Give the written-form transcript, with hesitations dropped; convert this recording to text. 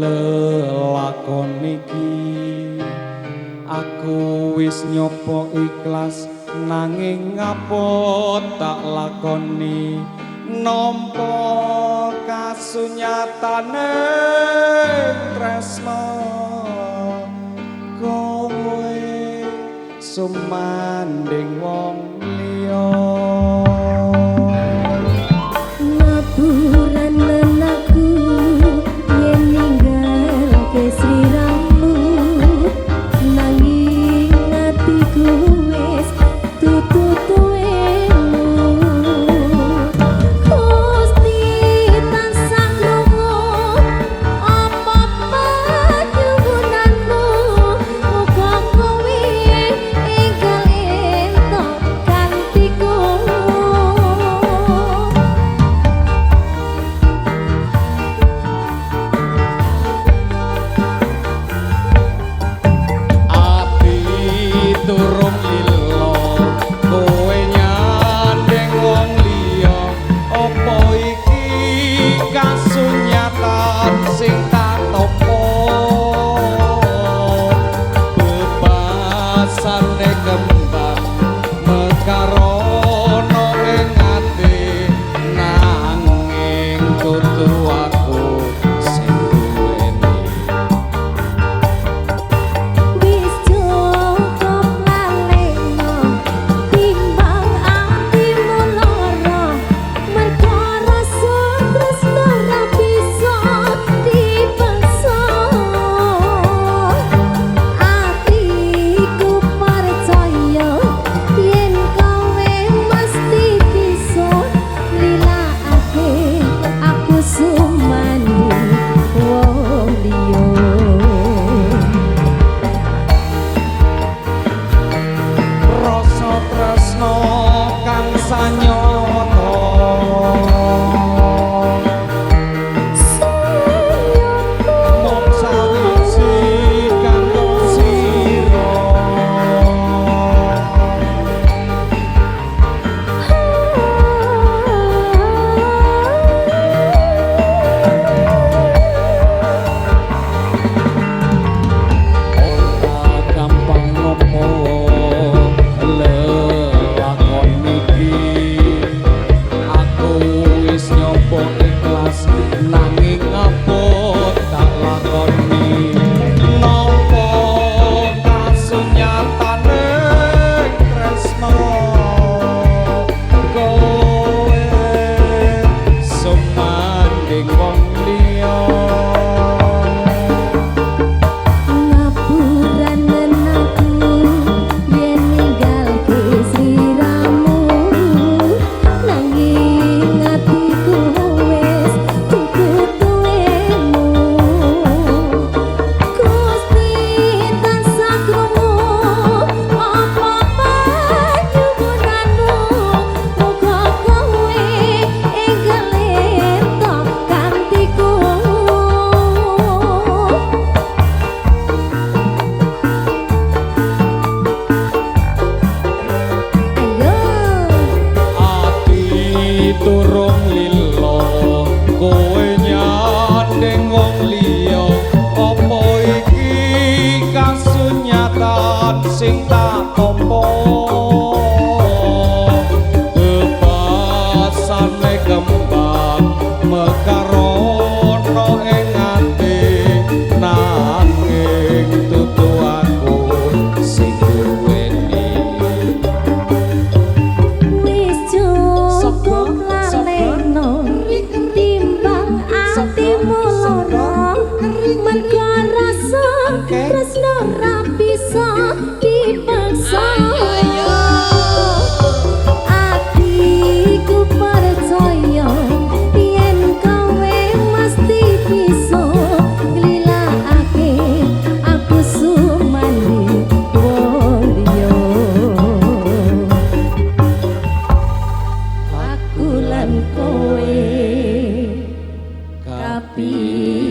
lelakon iki aku wis nyoba ikhlas nanging ngapa tak lakoni nampa kasunyatane tresno kowe sumanding wong liya ngapuran lenaku yen ninggal ke sliramu nanging atiku wis tututuemu Gusti tansah lunga apa panyuwunanmu muga kowe enggal entuk gantiku turung lilo kowe nyandeng wong liya apa iki kasunyatan sing tak topo bebasane kembang mekarono ing ati nanging kudu aku sing duweni wis cukup laleno timbang atimu lara merga rasa tresno ra bisa dipaksa atiku percaya yen kowe mesti bisa nilakake aku sumani wong liya rasa tresno kang sanyata mung sawiji kanggo sira ora gampang nopo lelakon iki aku wis nyoba ikhlas nanging apa tak lakoni nampa kasunyatane tresno kowe sumanding wong liya ngapuran lenaku yen ninggal ke sliramu nanging atiku wis tututuemu Gusti tansah krungu apa panyuwunanmu muga kowe enggal entuk gantiku ati turung lilo kowe nyandeng wong liya apa iki kasunyatan sing tak tampa bebasane kembang mekarono ing ati nanging tutu aku sing duweni wis cukup laleno timbang atimu lara merga rasa tresno ra bisa dipaksa atiku percaya yen kowe mesti bisa nglilakake aku sumandi wong liya aku lan kowe kapisake